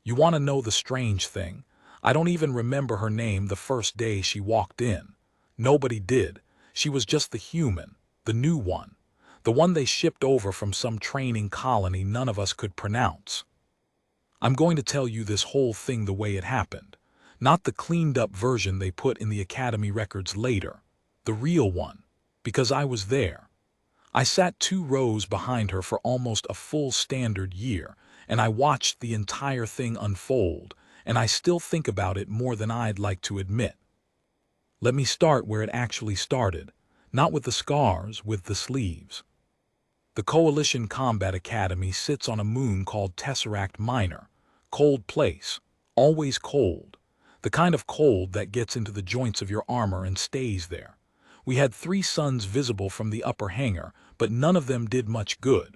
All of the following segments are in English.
You want to know the strange thing? I don't even remember her name the first day she walked in. Nobody did. She was just the human, the new one, the one they shipped over from some training colony none of us could pronounce. I'm going to tell you this whole thing the way it happened, not the cleaned-up version they put in the Academy records later, the real one, because I was there. I sat 2 rows behind her for almost a full standard year, and I watched the entire thing unfold, and I still think about it more than I'd like to admit. Let me start where it actually started, not with the scars, with the sleeves. The Coalition Combat Academy sits on a moon called Tessaract Minor. Cold place, always cold, the kind of cold that gets into the joints of your armor and stays there. We had 3 suns visible from the upper hangar, but none of them did much good.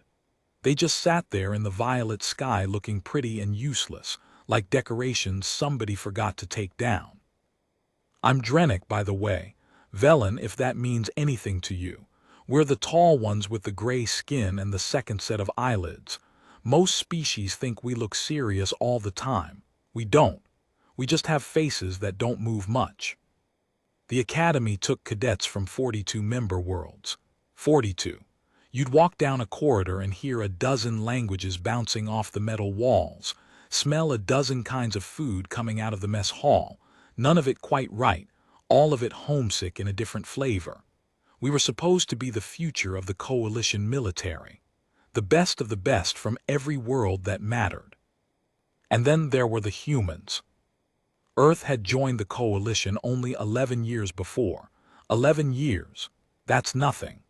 They just sat there in the violet sky looking pretty and useless, like decorations somebody forgot to take down. I'm Drenic, by the way. Velen, if that means anything to you. We're the tall ones with the gray skin and the second set of eyelids. Most species think we look serious all the time. We don't. We just have faces that don't move much. The Academy took cadets from 42 member worlds. 42. You'd walk down a corridor and hear a dozen languages bouncing off the metal walls, smell a dozen kinds of food coming out of the mess hall, none of it quite right, all of it homesick in a different flavor. We were supposed to be the future of the Coalition military, the best of the best from every world that mattered. And then there were the humans. Earth had joined the Coalition only 11 years before. 11 years. That's nothing.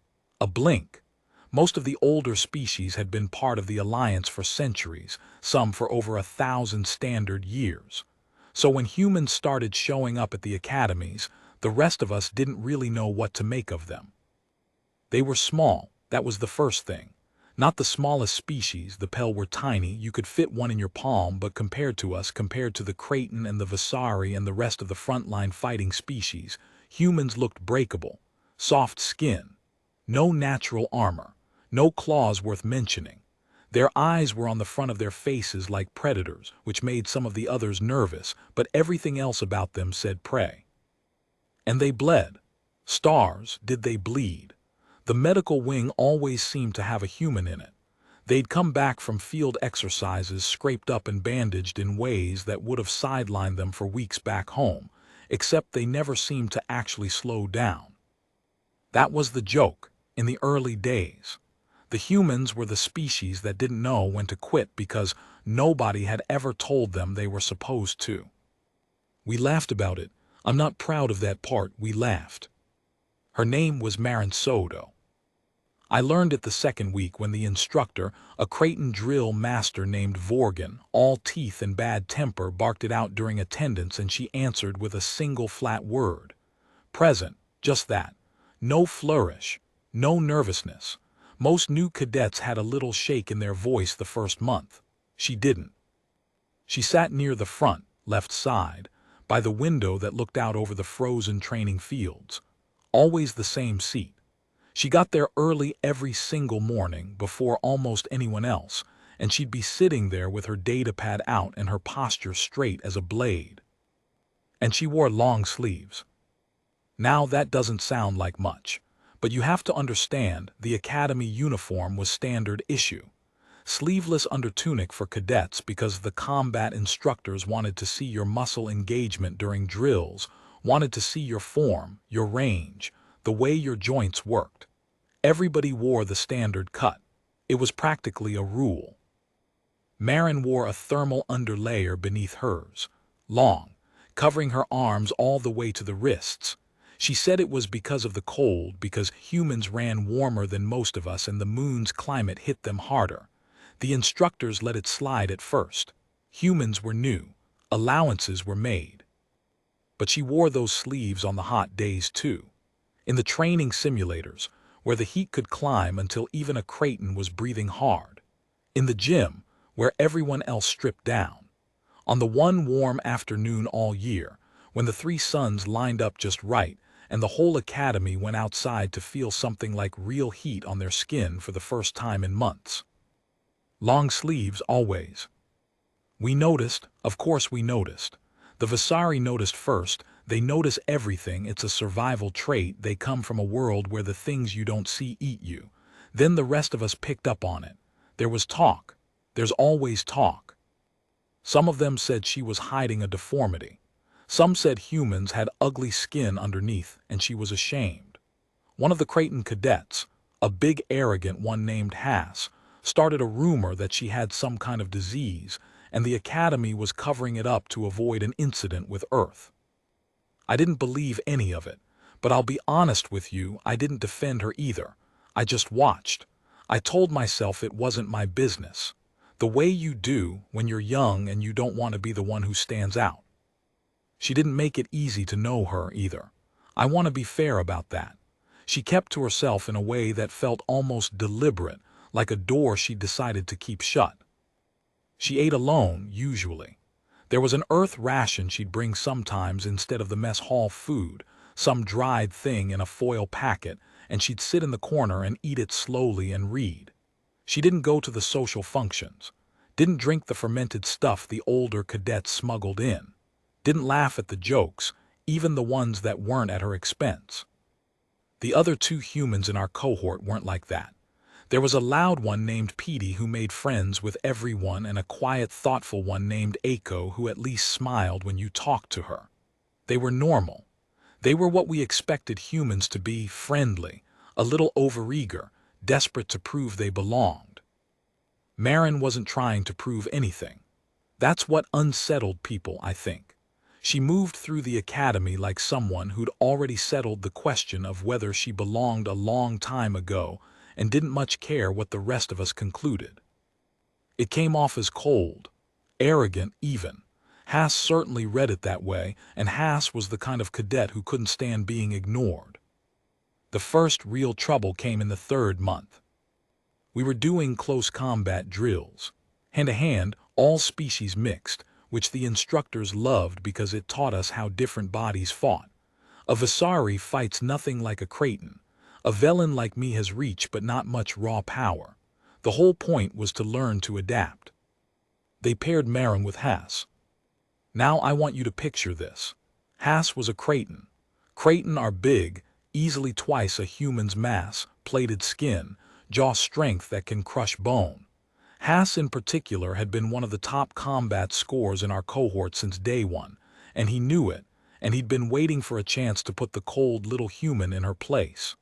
A blink. Most of the older species had been part of the Alliance for centuries, some for over 1,000 standard years. So when humans started showing up at the academies, the rest of us didn't really know what to make of them. They were small, that was the first thing. Not the smallest species, the Pell were tiny, you could fit one in your palm, but compared to us, compared to the Kraton and the Visari and the rest of the frontline fighting species, humans looked breakable. Soft skin. No natural armor. No claws worth mentioning. Their eyes were on the front of their faces like predators, which made some of the others nervous, but everything else about them said prey. And they bled. Stars, did they bleed? The medical wing always seemed to have a human in it. They'd come back from field exercises scraped up and bandaged in ways that would have sidelined them for weeks back home, except they never seemed to actually slow down. That was the joke, in the early days. The humans were the species that didn't know when to quit because nobody had ever told them they were supposed to. We laughed about it. I'm not proud of that part, we laughed. Her name was Maren Soto. I learned it the second week when the instructor, a Kraton drill master named Vorgan, all teeth and bad temper, barked it out during attendance, and she answered with a single flat word. Present, just that. No flourish, no nervousness. Most new cadets had a little shake in their voice the first month. She didn't. She sat near the front, left side, by the window that looked out over the frozen training fields. Always the same seat. She got there early every single morning, before almost anyone else, and she'd be sitting there with her data pad out and her posture straight as a blade. And she wore long sleeves. Now that doesn't sound like much, but you have to understand the Academy uniform was standard issue. Sleeveless undertunic for cadets because the combat instructors wanted to see your muscle engagement during drills, wanted to see your form, your range, the way your joints worked. Everybody wore the standard cut. It was practically a rule. Maren wore a thermal underlayer beneath hers, long, covering her arms all the way to the wrists. She said it was because of the cold, because humans ran warmer than most of us and the moon's climate hit them harder. The instructors let it slide at first. Humans were new. Allowances were made. But she wore those sleeves on the hot days too. In the training simulators, where the heat could climb until even a Kraton was breathing hard. In the gym, where everyone else stripped down. On the one warm afternoon all year, when the 3 suns lined up just right, and the whole academy went outside to feel something like real heat on their skin for the first time in months. Long sleeves always. We noticed, of course we noticed. The Vasari noticed first. They notice everything. It's a survival trait. They come from a world where the things you don't see eat you. Then the rest of us picked up on it. There was talk. There's always talk. Some of them said she was hiding a deformity. Some said humans had ugly skin underneath and she was ashamed. One of the Creighton cadets, a big arrogant one named Haas, started a rumor that she had some kind of disease, and the academy was covering it up to avoid an incident with Earth. I didn't believe any of it, but I'll be honest with you, I didn't defend her either. I just watched. I told myself it wasn't my business. The way you do when you're young and you don't want to be the one who stands out. She didn't make it easy to know her either. I want to be fair about that. She kept to herself in a way that felt almost deliberate, like a door she decided to keep shut. She ate alone, usually. There was an Earth ration she'd bring sometimes instead of the mess hall food, some dried thing in a foil packet, and she'd sit in the corner and eat it slowly and read. She didn't go to the social functions, didn't drink the fermented stuff the older cadets smuggled in, didn't laugh at the jokes, even the ones that weren't at her expense. The other two humans in our cohort weren't like that. There was a loud one named Petey who made friends with everyone and a quiet, thoughtful one named Aiko who at least smiled when you talked to her. They were normal. They were what we expected humans to be, friendly, a little overeager, desperate to prove they belonged. Maren wasn't trying to prove anything. That's what unsettled people, I think. She moved through the academy like someone who'd already settled the question of whether she belonged a long time ago and didn't much care what the rest of us concluded. It came off as cold, arrogant even. Haas certainly read it that way, and Haas was the kind of cadet who couldn't stand being ignored. The first real trouble came in the 3rd month. We were doing close combat drills, hand-to-hand, all species mixed, which the instructors loved because it taught us how different bodies fought. A Vasari fights nothing like a Creighton. A Velen like me has reach but not much raw power. The whole point was to learn to adapt. They paired Maren with Haas. Now I want you to picture this. Haas was a Creighton. Creighton are big, easily twice a human's mass, plated skin, jaw strength that can crush bone. Haas in particular had been one of the top combat scores in our cohort since day one, and he knew it, and he'd been waiting for a chance to put the cold little human in her place.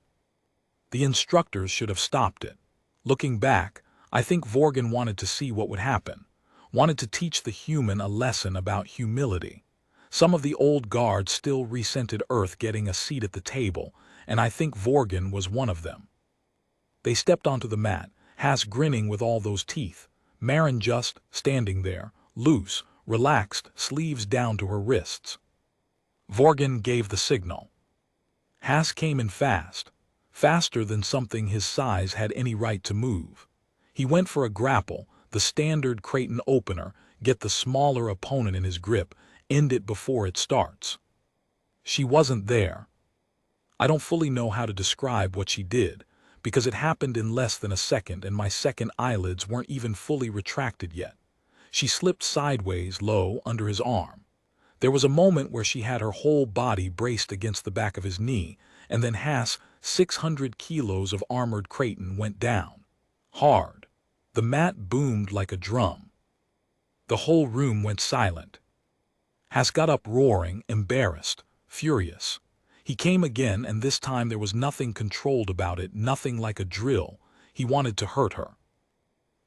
The instructors should have stopped it. Looking back, I think Vorgan wanted to see what would happen, wanted to teach the human a lesson about humility. Some of the old guards still resented Earth getting a seat at the table, and I think Vorgan was one of them. They stepped onto the mat, Haas grinning with all those teeth, Maren just standing there, loose, relaxed, sleeves down to her wrists. Vorgan gave the signal. Haas came in fast, faster than something his size had any right to move. He went for a grapple, the standard Creighton opener, get the smaller opponent in his grip, end it before it starts. She wasn't there. I don't fully know how to describe what she did, because it happened in less than a second and my second eyelids weren't even fully retracted yet. She slipped sideways low under his arm. There was a moment where she had her whole body braced against the back of his knee, and then Haas, 600 kilos of armored Creighton, went down. Hard. The mat boomed like a drum. The whole room went silent. Haas got up roaring, embarrassed, furious. He came again, and this time there was nothing controlled about it, nothing like a drill. He wanted to hurt her.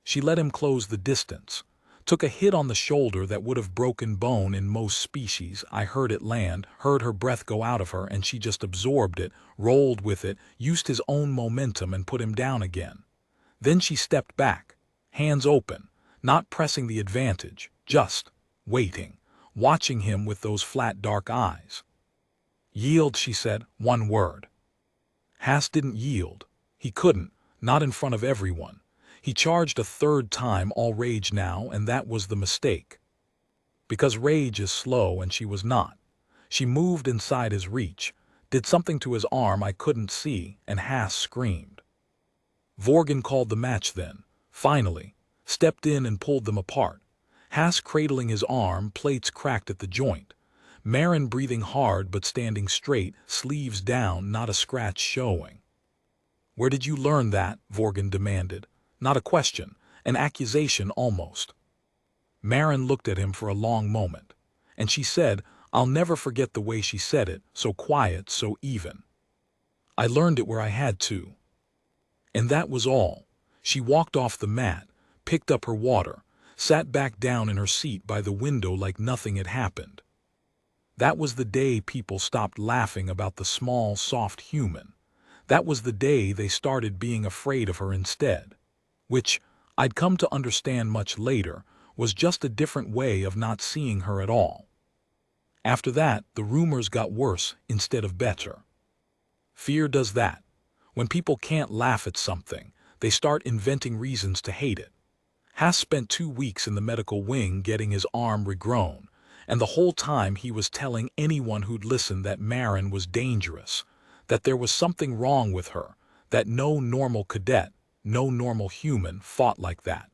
She let him close the distance. Took a hit on the shoulder that would have broken bone in most species. I heard it land, heard her breath go out of her, and she just absorbed it, rolled with it, used his own momentum and put him down again. Then she stepped back, hands open, not pressing the advantage, just waiting, watching him with those flat dark eyes. Yield, she said, one word. Haas didn't yield. He couldn't, not in front of everyone. He charged a 3rd time, all rage now, and that was the mistake. Because rage is slow and she was not. She moved inside his reach, did something to his arm I couldn't see, and Haas screamed. Vorgan called the match then, finally, stepped in and pulled them apart. Haas cradling his arm, plates cracked at the joint. Maren breathing hard but standing straight, sleeves down, not a scratch showing. "Where did you learn that?" Vorgan demanded. Not a question, an accusation almost. Maren looked at him for a long moment, and she said, I'll never forget the way she said it, so quiet, so even. "I learned it where I had to." And that was all. She walked off the mat, picked up her water, sat back down in her seat by the window like nothing had happened. That was the day people stopped laughing about the small, soft human. That was the day they started being afraid of her instead. Which, I'd come to understand much later, was just a different way of not seeing her at all. After that, the rumors got worse instead of better. Fear does that. When people can't laugh at something, they start inventing reasons to hate it. Haas spent 2 weeks in the medical wing getting his arm regrown, and the whole time he was telling anyone who'd listen that Maren was dangerous, that there was something wrong with her, that no normal cadet, no normal human fought like that.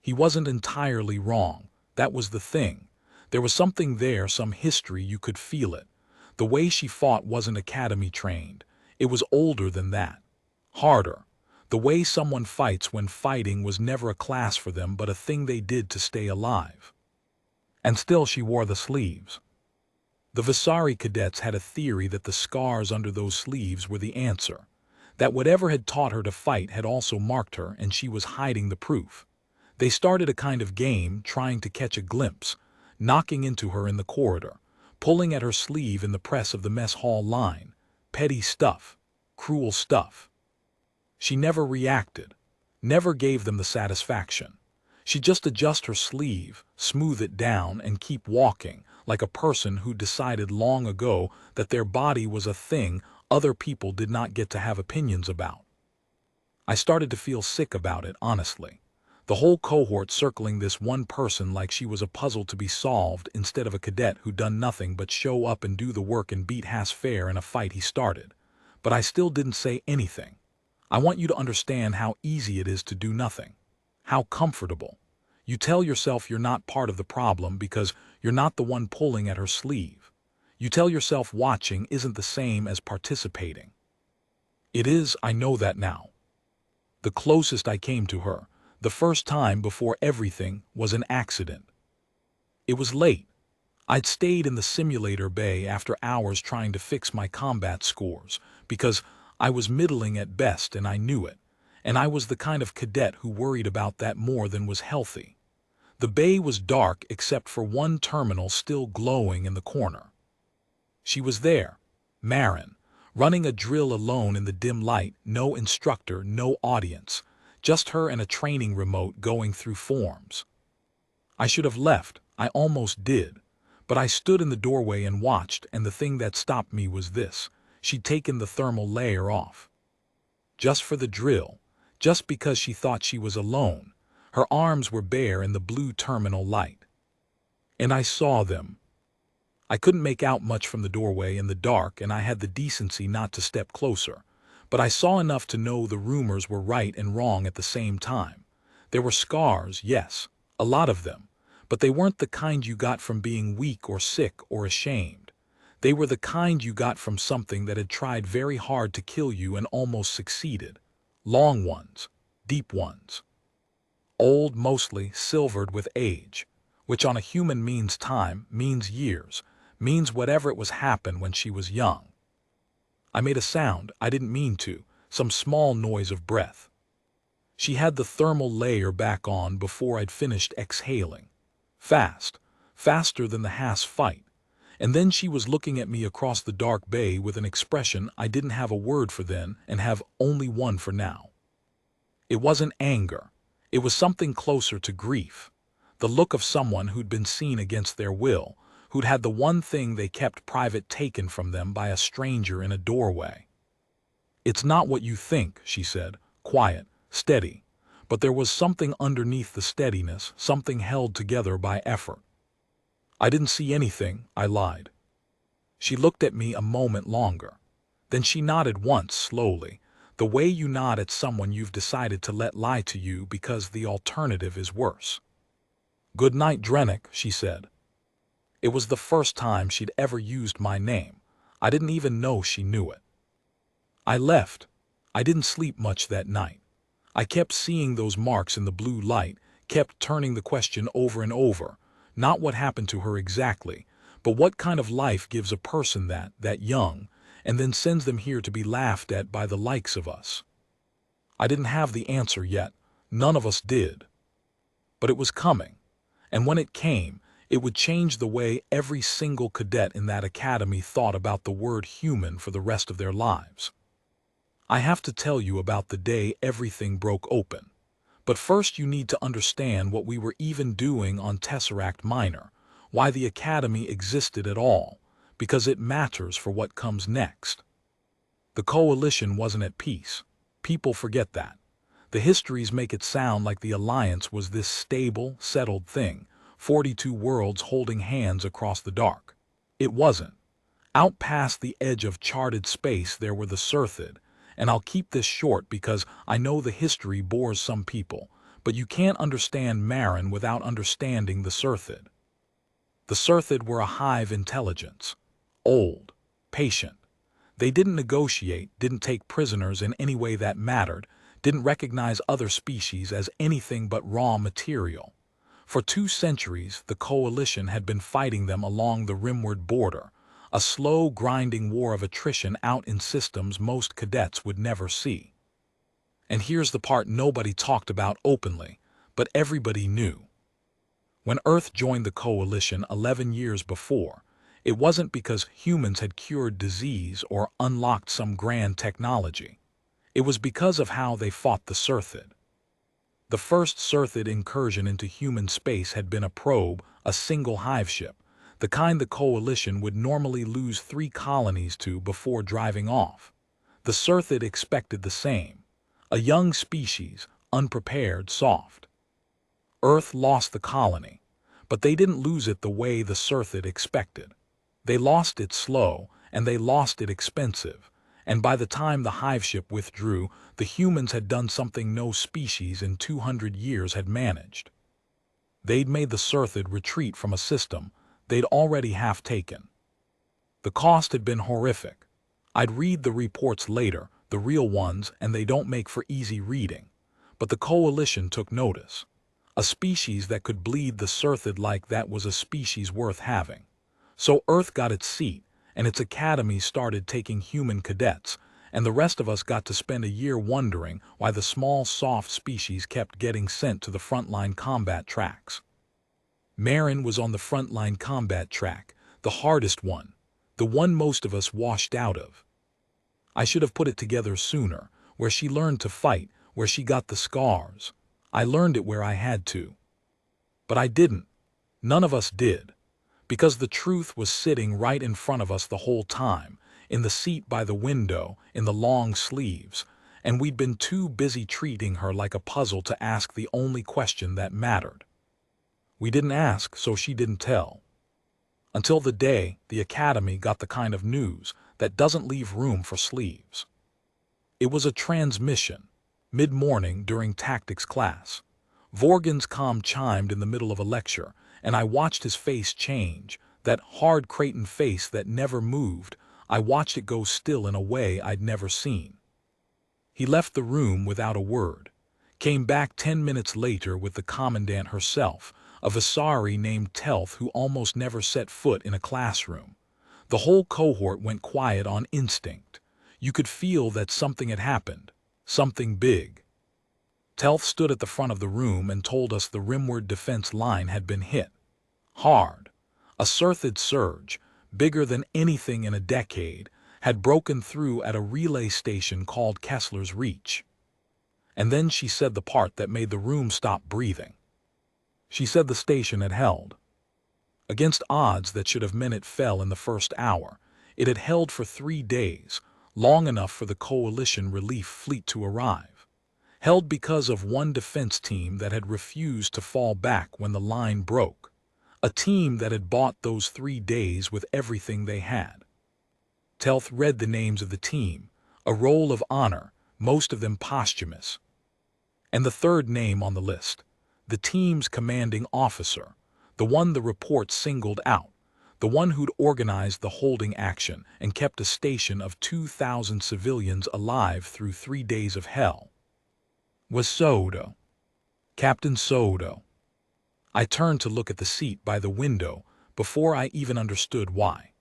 He wasn't entirely wrong. That was the thing. There was something there, some history, you could feel it. The way she fought wasn't academy trained. It was older than that. Harder. The way someone fights when fighting was never a class for them but a thing they did to stay alive. And still she wore the sleeves. The Visari cadets had a theory that the scars under those sleeves were the answer. That whatever had taught her to fight had also marked her, and she was hiding the proof. They started a kind of game, trying to catch a glimpse, knocking into her in the corridor, pulling at her sleeve in the press of the mess hall line. Petty stuff. Cruel stuff. She never reacted, never gave them the satisfaction. She'd just adjust her sleeve, smooth it down, and keep walking, like a person who decided long ago that their body was a thing other people did not get to have opinions about. I started to feel sick about it, honestly. The whole cohort circling this one person like she was a puzzle to be solved instead of a cadet who'd done nothing but show up and do the work and beat Haas fair in a fight he started. But I still didn't say anything. I want you to understand how easy it is to do nothing. How comfortable. You tell yourself you're not part of the problem because you're not the one pulling at her sleeve. You tell yourself watching isn't the same as participating. It is, I know that now. The closest I came to her, the first time before everything, was an accident. It was late. I'd stayed in the simulator bay after hours trying to fix my combat scores, because I was middling at best and I knew it, and I was the kind of cadet who worried about that more than was healthy. The bay was dark except for one terminal still glowing in the corner. She was there, Maren, running a drill alone in the dim light, no instructor, no audience, just her and a training remote going through forms. I should have left, I almost did, but I stood in the doorway and watched, and the thing that stopped me was this. She'd taken the thermal layer off. Just for the drill, just because she thought she was alone. Her arms were bare in the blue terminal light. And I saw them. I couldn't make out much from the doorway in the dark, and I had the decency not to step closer. But I saw enough to know the rumors were right and wrong at the same time. There were scars, yes, a lot of them, but they weren't the kind you got from being weak or sick or ashamed. They were the kind you got from something that had tried very hard to kill you and almost succeeded. Long ones, deep ones. Old, mostly, silvered with age, which on a human means time, means years, means whatever it was happened when she was young. I made a sound, I didn't mean to, some small noise of breath. She had the thermal layer back on before I'd finished exhaling. Fast, faster than the Haas fight. And then she was looking at me across the dark bay with an expression I didn't have a word for then and have only one for now. It wasn't anger. It was something closer to grief. The look of someone who'd been seen against their will, who'd had the one thing they kept private taken from them by a stranger in a doorway. "It's not what you think," she said, quiet, steady. But there was something underneath the steadiness, something held together by effort. "I didn't see anything," I lied. She looked at me a moment longer. Then she nodded once, slowly, the way you nod at someone you've decided to let lie to you because the alternative is worse. "Good night, Drennick," she said. It was the first time she'd ever used my name. I didn't even know she knew it. I left. I didn't sleep much that night. I kept seeing those marks in the blue light, kept turning the question over and over, not what happened to her exactly, but what kind of life gives a person that young, and then sends them here to be laughed at by the likes of us. I didn't have the answer yet. None of us did. But it was coming. And when it came, it would change the way every single cadet in that academy thought about the word human for the rest of their lives. I have to tell you about the day everything broke open. But first you need to understand what we were even doing on Tessaract Minor, why the academy existed at all, because it matters for what comes next. The coalition wasn't at peace. People forget that. The histories make it sound like the alliance was this stable, settled thing, 42 worlds holding hands across the dark. It wasn't. Out past the edge of charted space there were the Surthid, and I'll keep this short because I know the history bores some people, but you can't understand Maren without understanding the Surthid. The Surthid were a hive intelligence. Old. Patient. They didn't negotiate, didn't take prisoners in any way that mattered, didn't recognize other species as anything but raw material. For 2 centuries, the coalition had been fighting them along the rimward border, a slow, grinding war of attrition out in systems most cadets would never see. And here's the part nobody talked about openly, but everybody knew. When Earth joined the coalition 11 years before, it wasn't because humans had cured disease or unlocked some grand technology. It was because of how they fought the Surthid. The first Surthid incursion into human space had been a probe, a single hive ship, the kind the coalition would normally lose 3 colonies to before driving off. The Surthid expected the same. A young species, unprepared, soft. Earth lost the colony, but they didn't lose it the way the Surthid expected. They lost it slow, and they lost it expensive. And by the time the hive ship withdrew, the humans had done something no species in 200 years had managed. They'd made the Surthid retreat from a system they'd already half taken. The cost had been horrific. I'd read the reports later, the real ones, and they don't make for easy reading. But the coalition took notice. A species that could bleed the Surthid like that was a species worth having. So Earth got its seat, and its academy started taking human cadets, and the rest of us got to spend a year wondering why the small, soft species kept getting sent to the frontline combat tracks. Maren was on the frontline combat track, the hardest one, the one most of us washed out of. I should have put it together sooner, where she learned to fight, where she got the scars. I learned it where I had to. But I didn't. None of us did. Because the truth was sitting right in front of us the whole time, in the seat by the window, in the long sleeves, and we'd been too busy treating her like a puzzle to ask the only question that mattered. We didn't ask, so she didn't tell. Until the day the academy got the kind of news that doesn't leave room for sleeves. It was a transmission, mid-morning during tactics class. Vorgan's comm chimed in the middle of a lecture, and I watched his face change, that hard Creighton face that never moved. I watched it go still in a way I'd never seen. He left the room without a word, came back 10 minutes later with the commandant herself, a Visari named Telth who almost never set foot in a classroom. The whole cohort went quiet on instinct. You could feel that something had happened, something big. Telth stood at the front of the room and told us the rimward defense line had been hit. Hard. A Surthid surge, bigger than anything in a decade, had broken through at a relay station called Kessler's Reach. And then she said the part that made the room stop breathing. She said the station had held. Against odds that should have meant it fell in the first hour, it had held for 3 days, long enough for the coalition relief fleet to arrive. Held because of one defense team that had refused to fall back when the line broke. A team that had bought those 3 days with everything they had. Telth read the names of the team, a roll of honor, most of them posthumous. And the third name on the list, the team's commanding officer, the one the report singled out, the one who'd organized the holding action and kept a station of 2,000 civilians alive through 3 days of hell, was Soto. Captain Soto. I turned to look at the seat by the window before I even understood why.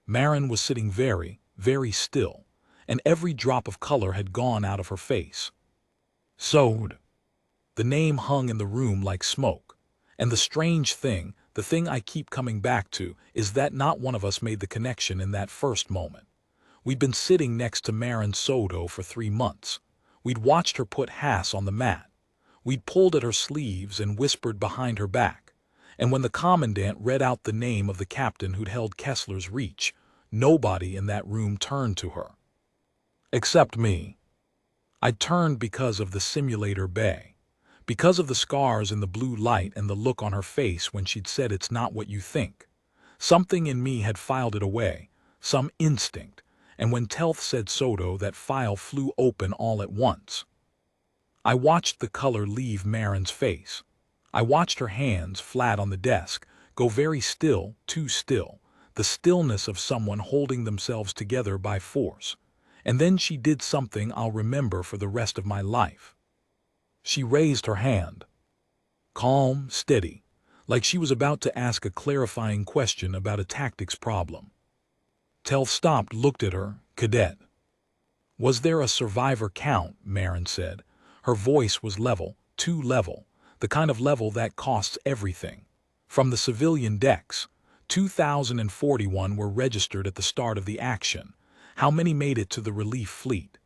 Maren was sitting very, very still, and every drop of color had gone out of her face. Soto. The name hung in the room like smoke, and the strange thing, the thing I keep coming back to, is that not one of us made the connection in that first moment. We'd been sitting next to Maren Soto for 3 months. We'd watched her put Hass on the mat. We'd pulled at her sleeves and whispered behind her back. And when the commandant read out the name of the captain who'd held Kessler's Reach, nobody in that room turned to her. Except me. I turned because of the simulator bay. Because of the scars in the blue light and the look on her face when she'd said it's not what you think. Something in me had filed it away, some instinct, and when Telth said Soto, that file flew open all at once. I watched the color leave Maren's face. I watched her hands, flat on the desk, go very still, too still, the stillness of someone holding themselves together by force. And then she did something I'll remember for the rest of my life. She raised her hand. Calm, steady, like she was about to ask a clarifying question about a tactics problem. Telth stopped, looked at her. Cadet. Was there a survivor count? Maren said. Her voice was level, too level, the kind of level that costs everything. From the civilian decks, 2,041 were registered at the start of the action. How many made it to the relief fleet?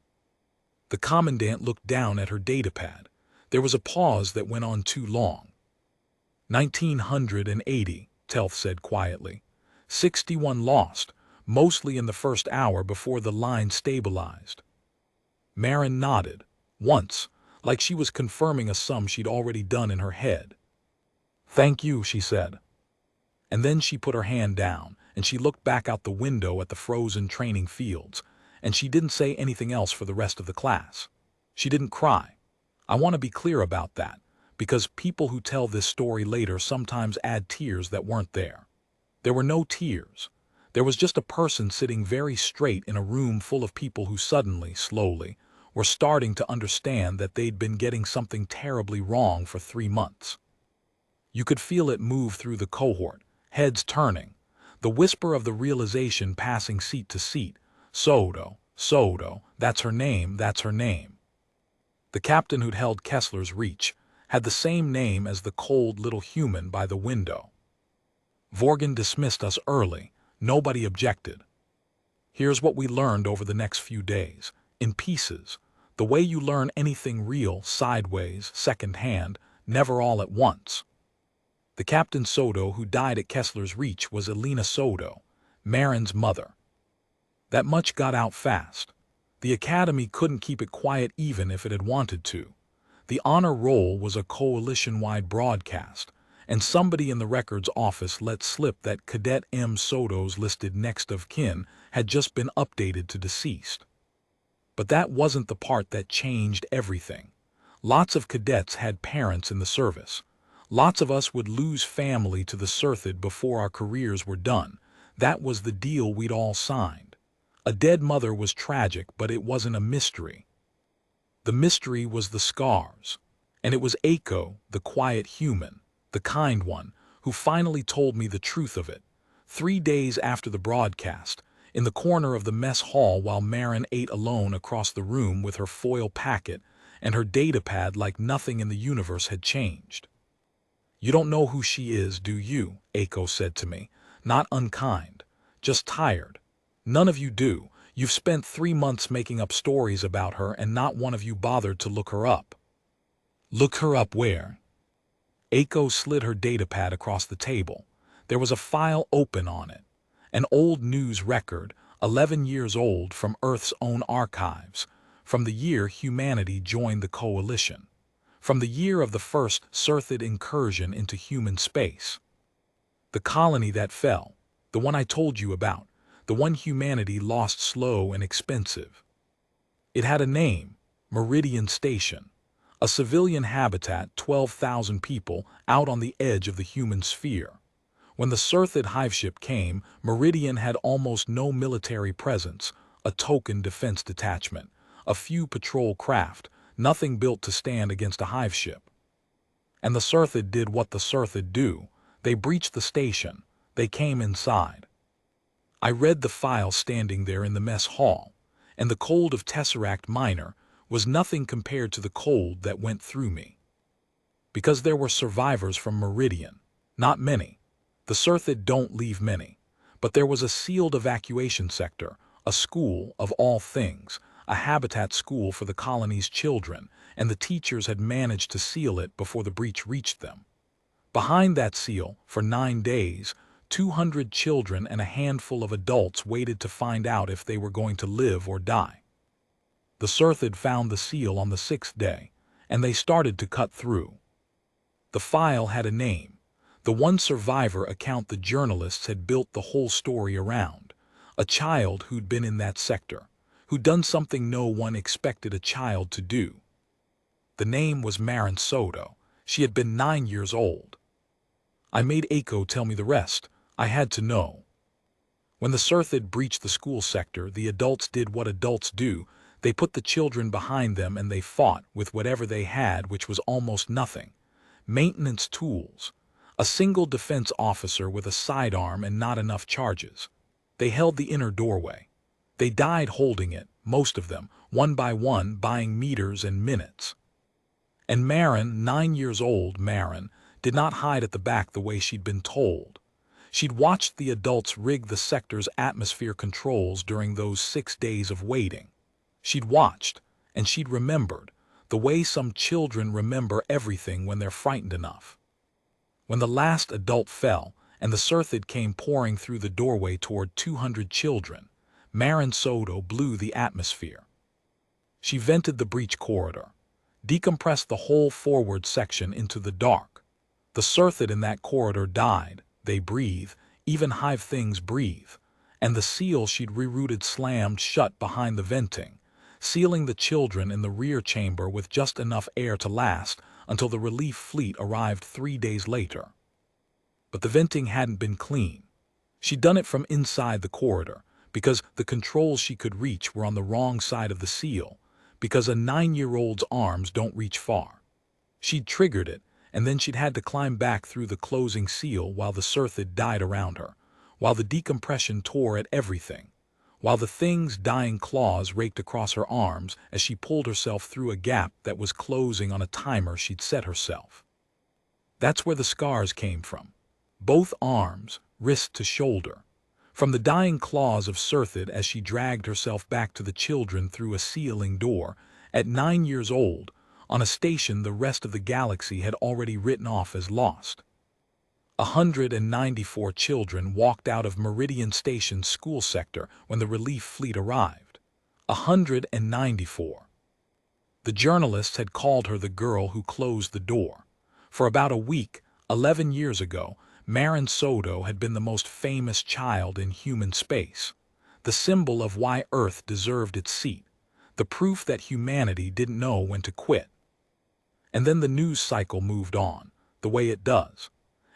The commandant looked down at her datapad. There was a pause that went on too long. 1,980, Telth said quietly. 61 lost, mostly in the first hour before the line stabilized. Maren nodded, once, like she was confirming a sum she'd already done in her head. Thank you, she said. And then she put her hand down, and she looked back out the window at the frozen training fields, and she didn't say anything else for the rest of the class. She didn't cry. I want to be clear about that, because people who tell this story later sometimes add tears that weren't there. There were no tears. There was just a person sitting very straight in a room full of people who suddenly, slowly, were starting to understand that they'd been getting something terribly wrong for 3 months. You could feel it move through the cohort, heads turning, the whisper of the realization passing seat to seat. Soto, Soto, that's her name, that's her name. The captain who'd held Kessler's Reach had the same name as the cold little human by the window. Vorgan dismissed us early. Nobody objected. Here's what we learned over the next few days, in pieces, the way you learn anything real, sideways, second-hand, never all at once. The Captain Soto who died at Kessler's Reach was Elena Soto, Maren's mother. That much got out fast. The Academy couldn't keep it quiet even if it had wanted to. The honor roll was a coalition-wide broadcast, and somebody in the records office let slip that Cadet M. Soto's listed next of kin had just been updated to deceased. But that wasn't the part that changed everything. Lots of cadets had parents in the service. Lots of us would lose family to the Sirthid before our careers were done. That was the deal we'd all signed. A dead mother was tragic, but it wasn't a mystery. The mystery was the scars. And it was Aiko, the quiet human, the kind one, who finally told me the truth of it. 3 days after the broadcast, in the corner of the mess hall while Maren ate alone across the room with her foil packet and her datapad like nothing in the universe had changed. You don't know who she is, do you? Aiko said to me, not unkind, just tired. None of you do. You've spent 3 months making up stories about her and not one of you bothered to look her up. Look her up where? Aiko slid her datapad across the table. There was a file open on it. An old news record, 11 years old from Earth's own archives, from the year humanity joined the coalition, from the year of the first Sirthid incursion into human space. The colony that fell, the one I told you about, the one humanity lost slow and expensive. It had a name, Meridian Station, A civilian habitat, 12,000 people, out on the edge of the human sphere. When the Sirthid hiveship came, Meridian had almost no military presence, a token defense detachment, a few patrol craft, nothing built to stand against a hiveship. And the Sirthid did what the Sirthid do. They breached the station. They came inside. I read the file standing there in the mess hall, and the cold of Tessaract Minor was nothing compared to the cold that went through me. Because there were survivors from Meridian, not many. The Sirthid don't leave many, but there was a sealed evacuation sector, a school of all things, a habitat school for the colony's children, and the teachers had managed to seal it before the breach reached them. Behind that seal, for 9 days, 200 children and a handful of adults waited to find out if they were going to live or die. The Sirthid found the seal on the 6th day, and they started to cut through. The file had a name. The one survivor account the journalists had built the whole story around. A child who'd been in that sector, who'd done something no one expected a child to do. The name was Maren Soto. She had been 9 years old. I made Aiko tell me the rest. I had to know. When the Sirthid breached the school sector, the adults did what adults do. They put the children behind them and they fought with whatever they had, which was almost nothing. Maintenance tools. A single defense officer with a sidearm and not enough charges. They held the inner doorway. They died holding it, most of them, one by one, buying meters and minutes. And Maren, 9 years old Maren, did not hide at the back the way she'd been told. She'd watched the adults rig the sector's atmosphere controls during those 6 days of waiting. She'd watched, and she'd remembered, the way some children remember everything when they're frightened enough. When the last adult fell, and the Sirthid came pouring through the doorway toward 200 children, Maren Soto blew the atmosphere. She vented the breach corridor, decompressed the whole forward section into the dark. The Sirthid in that corridor died. They breathe, even hive things breathe, and the seal she'd rerouted slammed shut behind the venting, sealing the children in the rear chamber with just enough air to last until the relief fleet arrived 3 days later. But the venting hadn't been clean. She'd done it from inside the corridor, because the controls she could reach were on the wrong side of the seal, because a 9-year-old's arms don't reach far. She'd triggered it, and then she'd had to climb back through the closing seal while the Sirthid died around her, while the decompression tore at everything, while the thing's dying claws raked across her arms as she pulled herself through a gap that was closing on a timer she'd set herself. That's where the scars came from. Both arms, wrist to shoulder. From the dying claws of Sirthid as she dragged herself back to the children through a sealing door, at 9 years old, on a station the rest of the galaxy had already written off as lost. 194 children walked out of Meridian Station's school sector when the relief fleet arrived. 194. The journalists had called her the girl who closed the door. For about a week, 11 years ago, Maren Soto had been the most famous child in human space, the symbol of why Earth deserved its seat, the proof that humanity didn't know when to quit. And then the news cycle moved on, the way it does.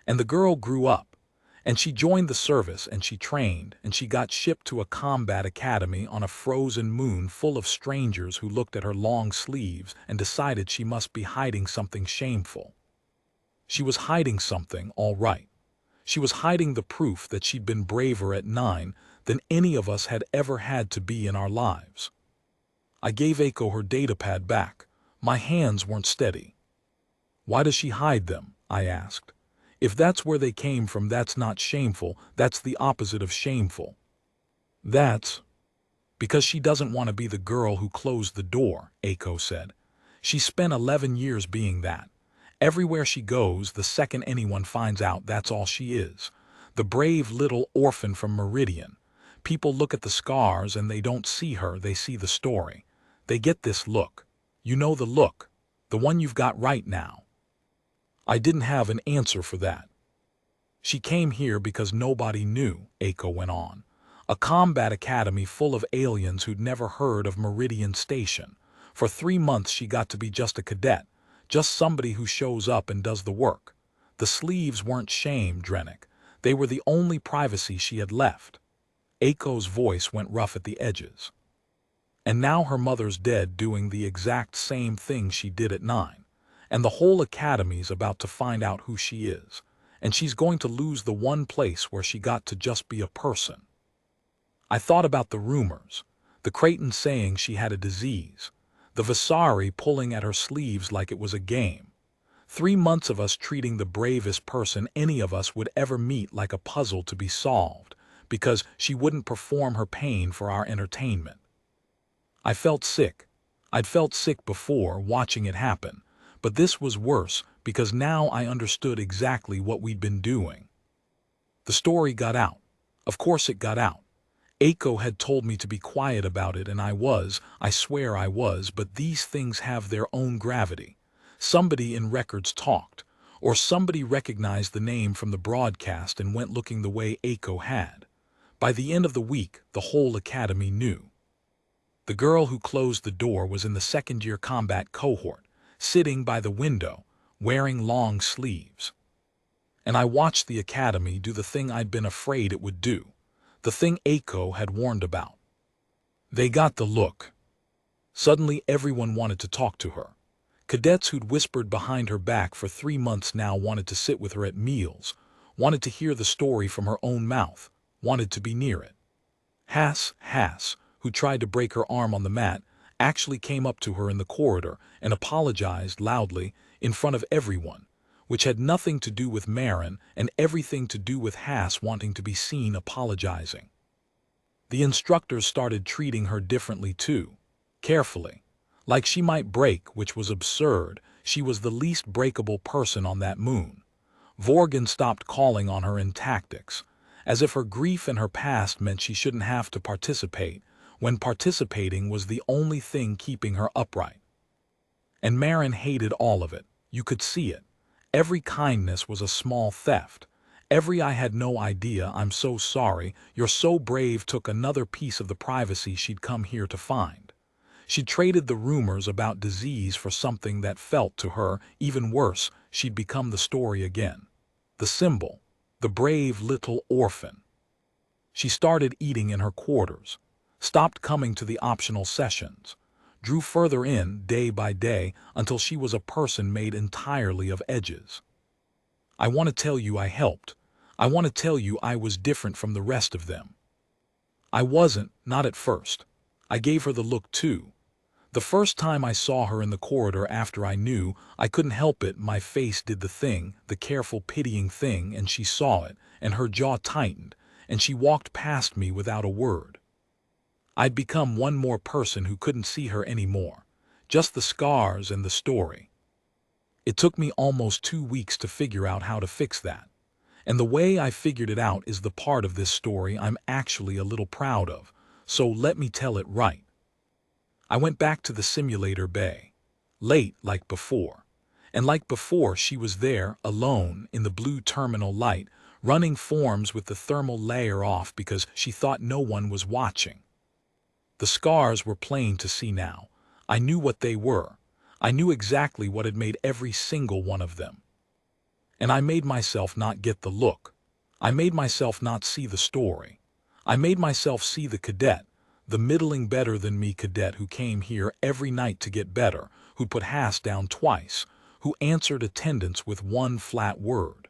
And the girl grew up, and she joined the service, and she trained, and she got shipped to a combat academy on a frozen moon full of strangers who looked at her long sleeves and decided she must be hiding something shameful. She was hiding something, all right. She was hiding the proof that she'd been braver at 9 than any of us had ever had to be in our lives. I gave Aiko her datapad back. My hands weren't steady. Why does she hide them? I asked. If that's where they came from, that's not shameful, that's the opposite of shameful. That's because she doesn't want to be the girl who closed the door, Aiko said. She spent 11 years being that. Everywhere she goes, the second anyone finds out, that's all she is. The brave little orphan from Meridian. People look at the scars and they don't see her, they see the story. They get this look. You know the look, the one you've got right now. I didn't have an answer for that. She came here because nobody knew, Aiko went on. A combat academy full of aliens who'd never heard of Meridian Station. For 3 months she got to be just a cadet, just somebody who shows up and does the work. The sleeves weren't shame, Drennick. They were the only privacy she had left. Aiko's voice went rough at the edges. And now her mother's dead, doing the exact same thing she did at 9. And the whole academy's about to find out who she is. And she's going to lose the one place where she got to just be a person. I thought about the rumors, the Creighton saying she had a disease, the Vasari pulling at her sleeves like it was a game. 3 months of us treating the bravest person any of us would ever meet like a puzzle to be solved, because she wouldn't perform her pain for our entertainment. I felt sick. I'd felt sick before, watching it happen, but this was worse because now I understood exactly what we'd been doing. The story got out. Of course it got out. Aiko had told me to be quiet about it, and I swear I was, but these things have their own gravity. Somebody in records talked, or somebody recognized the name from the broadcast and went looking the way Aiko had. By the end of the week, the whole academy knew. The girl who closed the door was in the second-year combat cohort, sitting by the window, wearing long sleeves. And I watched the academy do the thing I'd been afraid it would do, the thing Aiko had warned about. They got the look. Suddenly everyone wanted to talk to her. Cadets who'd whispered behind her back for 3 months now wanted to sit with her at meals, wanted to hear the story from her own mouth, wanted to be near it. Hass, who tried to break her arm on the mat, actually came up to her in the corridor and apologized loudly in front of everyone, which had nothing to do with Maren and everything to do with Hass wanting to be seen apologizing. The instructors started treating her differently too, carefully, like she might break, which was absurd. She was the least breakable person on that moon. Vorgan stopped calling on her in tactics, as if her grief and her past meant she shouldn't have to participate, when participating was the only thing keeping her upright. And Maren hated all of it. You could see it. Every kindness was a small theft. Every "I had no idea, I'm so sorry, you're so brave" took another piece of the privacy she'd come here to find. She traded the rumors about disease for something that felt to her even worse. She'd become the story again. The symbol. The brave little orphan. She started eating in her quarters, stopped coming to the optional sessions, drew further in day by day until she was a person made entirely of edges. I want to tell you I helped. I want to tell you I was different from the rest of them. I wasn't, not at first. I gave her the look too. The first time I saw her in the corridor after I knew, I couldn't help it. My face did the thing, the careful pitying thing, and she saw it, and her jaw tightened, and she walked past me without a word. I'd become one more person who couldn't see her anymore, just the scars and the story. It took me almost 2 weeks to figure out how to fix that. And the way I figured it out is the part of this story I'm actually a little proud of, so let me tell it right. I went back to the simulator bay, late like before. And like before, she was there, alone, in the blue terminal light, running forms with the thermal layer off because she thought no one was watching. The scars were plain to see now. I knew what they were. I knew exactly what had made every single one of them. And I made myself not get the look. I made myself not see the story. I made myself see the cadet, the middling better than me cadet who came here every night to get better, who'd put Hass down twice, who answered attendance with one flat word.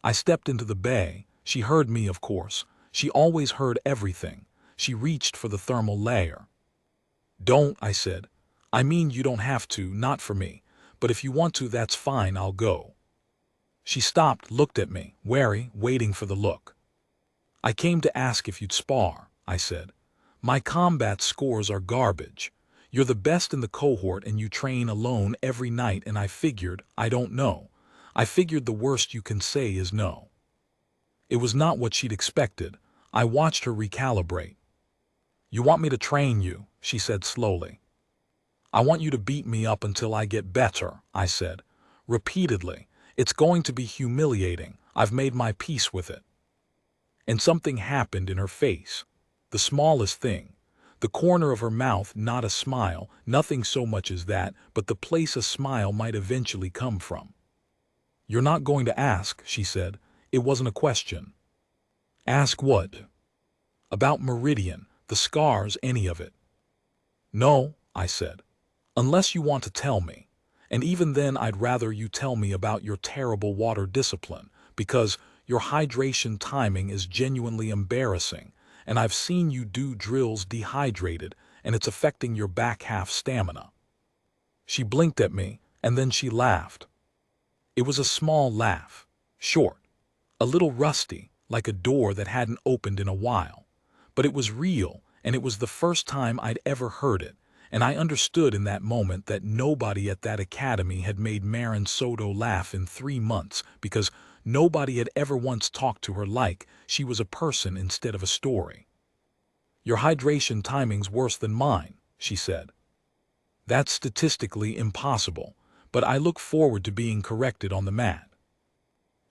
I stepped into the bay. She heard me, of course. She always heard everything. She reached for the thermal layer. "Don't," I said. "I mean, you don't have to, not for me. But if you want to, that's fine, I'll go." She stopped, looked at me, wary, waiting for the look. "I came to ask if you'd spar," I said. "My combat scores are garbage. You're the best in the cohort and you train alone every night, and I figured, I don't know. I figured the worst you can say is no." It was not what she'd expected. I watched her recalibrate. "You want me to train you," she said slowly. "I want you to beat me up until I get better," I said, repeatedly. "It's going to be humiliating. I've made my peace with it." And something happened in her face. The smallest thing. The corner of her mouth, not a smile, nothing so much as that, but the place a smile might eventually come from. "You're not going to ask," she said. "It wasn't a question." "Ask what?" "About Meridian, the scars, any of it." "No," I said, "unless you want to tell me. And even then I'd rather you tell me about your terrible water discipline, because your hydration timing is genuinely embarrassing, and I've seen you do drills dehydrated, and it's affecting your back half stamina." She blinked at me, and then she laughed. It was a small laugh, short, a little rusty, like a door that hadn't opened in a while. But it was real, and it was the first time I'd ever heard it, and I understood in that moment that nobody at that academy had made Maren Soto laugh in 3 months, because nobody had ever once talked to her like she was a person instead of a story. "Your hydration timing's worse than mine," she said. "That's statistically impossible, but I look forward to being corrected on the mat."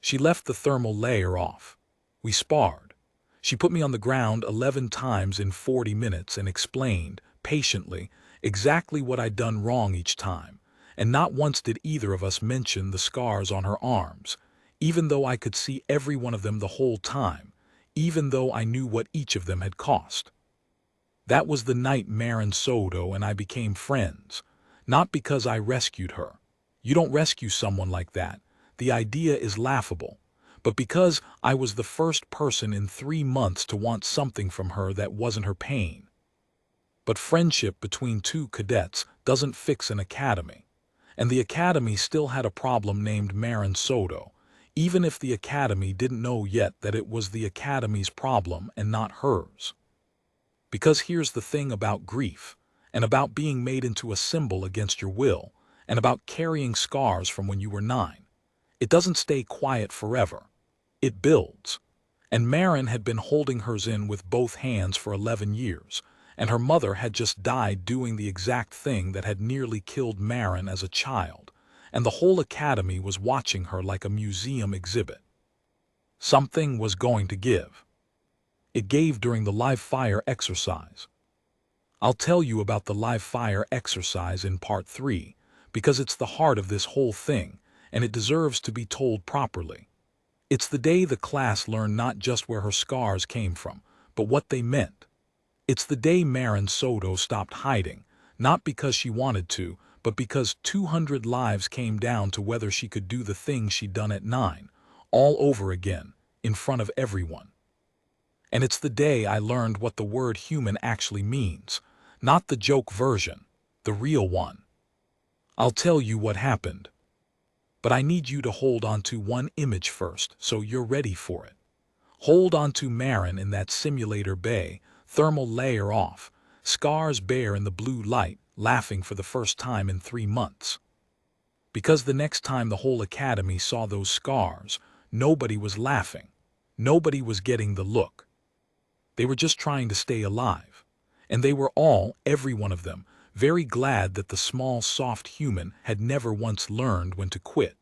She left the thermal layer off. We sparred. She put me on the ground 11 times in 40 minutes and explained, patiently, exactly what I'd done wrong each time, and not once did either of us mention the scars on her arms, even though I could see every one of them the whole time, even though I knew what each of them had cost. That was the night Maren Soto and I became friends, not because I rescued her. You don't rescue someone like that. The idea is laughable. But because I was the first person in 3 months to want something from her that wasn't her pain. But friendship between two cadets doesn't fix an academy. And the academy still had a problem named Maren Soto, even if the academy didn't know yet that it was the academy's problem and not hers. Because here's the thing about grief, and about being made into a symbol against your will, and about carrying scars from when you were 9. It doesn't stay quiet forever. It builds. And Maren had been holding hers in with both hands for 11 years, and her mother had just died doing the exact thing that had nearly killed Maren as a child, and the whole academy was watching her like a museum exhibit. Something was going to give. It gave during the live fire exercise. I'll tell you about the live fire exercise in part 3, because it's the heart of this whole thing, and it deserves to be told properly. It's the day the class learned not just where her scars came from, but what they meant. It's the day Maren Soto stopped hiding, not because she wanted to, but because 200 lives came down to whether she could do the thing she'd done at 9, all over again, in front of everyone. And it's the day I learned what the word human actually means, not the joke version, the real one. I'll tell you what happened. But I need you to hold on to one image first, so you're ready for it. Hold on to Maren in that simulator bay, thermal layer off, scars bare in the blue light, laughing for the first time in 3 months. Because the next time the whole academy saw those scars, nobody was laughing. Nobody was getting the look. They were just trying to stay alive. And they were all, every one of them, very glad that the small, soft human had never once learned when to quit.